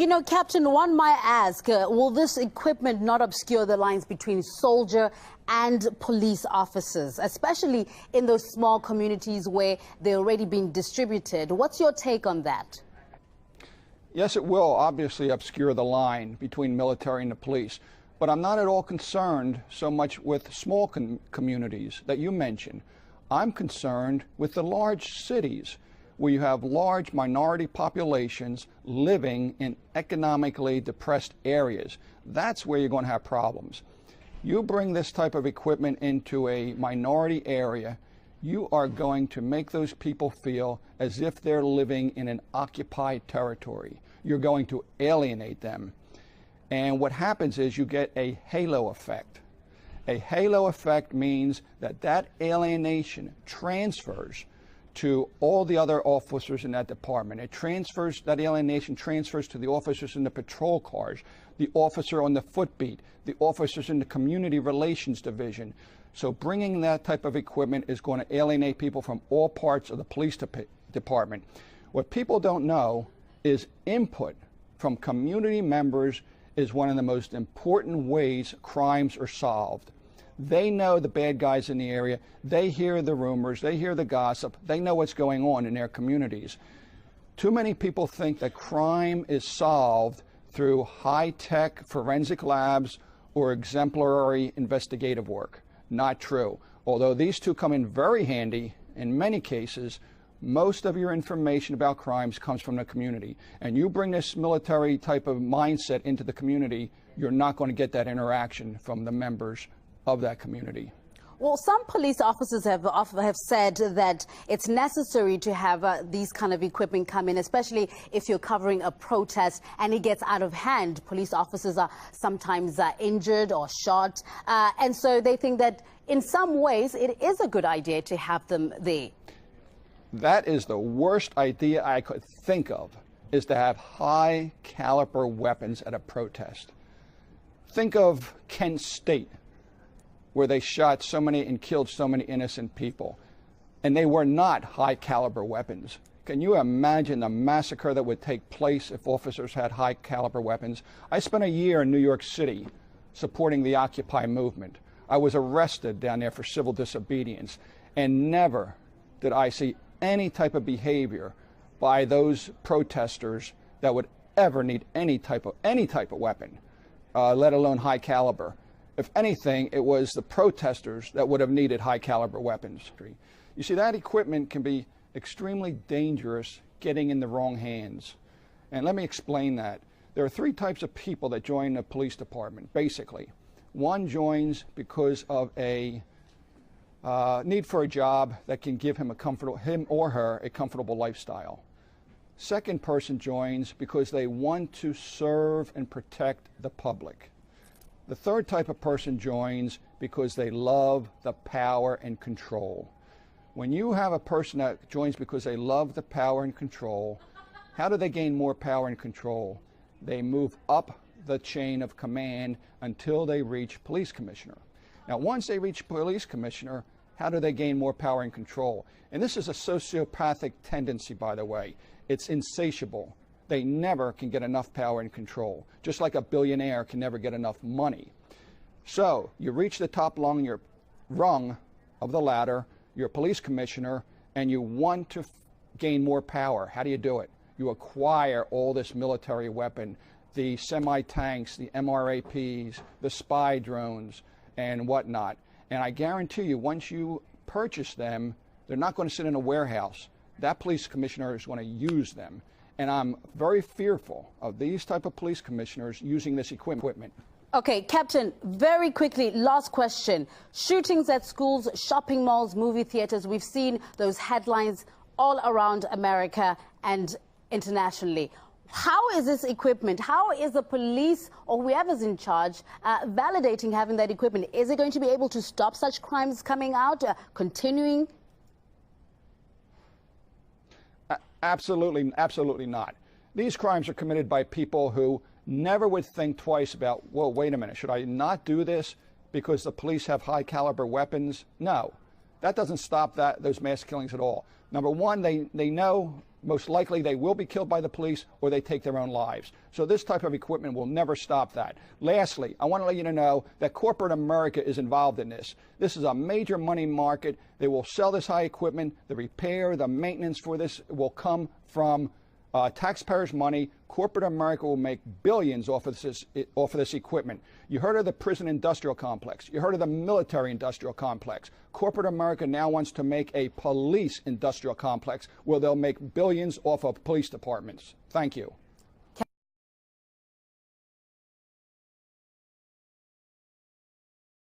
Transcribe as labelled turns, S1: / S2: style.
S1: You know, Captain, one might ask, will this equipment not obscure the lines between soldier and police officers, especially in those small communities where they're already being distributed? What's your take on that?
S2: Yes, it will obviously obscure the line between military and the police, but I'm not at all concerned so much with small communities that you mentioned. I'm concerned with the large cities where you have large minority populations living in economically depressed areas. That's where you're going to have problems. You bring this type of equipment into a minority area, you are going to make those people feel as if they're living in an occupied territory. You're going to alienate them. And what happens is you get a halo effect. A halo effect means that that alienation transfers to all the other officers in that department. That alienation transfers to the officers in the patrol cars, the officer on the footbeat, the officers in the community relations division. So bringing that type of equipment is going to alienate people from all parts of the police department. What people don't know is input from community members is one of the most important ways crimes are solved. They know the bad guys in the area. They hear the rumors. They hear the gossip. They know what's going on in their communities. Too many people think that crime is solved through high-tech forensic labs or exemplary investigative work. Not true. Although these two come in very handy in many cases, most of your information about crimes comes from the community. And you bring this military type of mindset into the community, you're not going to get that interaction from the members of that community.
S1: Well, some police officers have said that it's necessary to have these kind of equipment come in, especially if you're covering a protest and it gets out of hand. Police officers are sometimes injured or shot. And so they think that in some ways it is a good idea to have them there.
S2: That is the worst idea I could think of, is to have high caliber weapons at a protest. Think of Kent State, where they shot so many and killed so many innocent people. And they were not high caliber weapons. Can you imagine the massacre that would take place if officers had high caliber weapons? I spent a year in New York City supporting the Occupy movement. I was arrested down there for civil disobedience, and never did I see any type of behavior by those protesters that would ever need any type of weapon, let alone high caliber. If anything, it was the protesters that would have needed high caliber weapons. You see, that equipment can be extremely dangerous getting in the wrong hands. And let me explain that. There are three types of people that join the police department, basically. One joins because of a need for a job that can give him or her a comfortable lifestyle. Second person joins because they want to serve and protect the public. The third type of person joins because they love the power and control. When you have a person that joins because they love the power and control, how do they gain more power and control? They move up the chain of command until they reach police commissioner. Now, once they reach police commissioner, how do they gain more power and control? And this is a sociopathic tendency, by the way. It's insatiable. They never can get enough power and control, just like a billionaire can never get enough money. So you reach the top rung of the ladder, you're a police commissioner, and you want to gain more power. How do you do it? You acquire all this military weapon, the semi-tanks, the MRAPs, the spy drones, and whatnot. And I guarantee you, once you purchase them, they're not going to sit in a warehouse. That police commissioner is going to use them. And I'm very fearful of these type of police commissioners using this equipment.
S1: Okay, Captain, very quickly, last question. Shootings at schools, shopping malls, movie theaters, we've seen those headlines all around America and internationally. How is this equipment, how is the police or whoever's in charge validating having that equipment? Is it going to be able to stop such crimes coming out, continuing?
S2: Absolutely, absolutely not. These crimes are committed by people who never would think twice about, well, wait a minute, should I not do this because the police have high caliber weapons? No, that doesn't stop those mass killings at all. Number one, they know most likely they will be killed by the police or they take their own lives. So this type of equipment will never stop that. Lastly, I want to let you know that corporate America is involved in this. This is a major money market. They will sell this high equipment. The repair, the maintenance for this will come from taxpayers' money. Corporate America will make billions off of this equipment. You heard of the prison industrial complex. You heard of the military industrial complex. Corporate America now wants to make a police industrial complex where they'll make billions off of police departments. Thank you.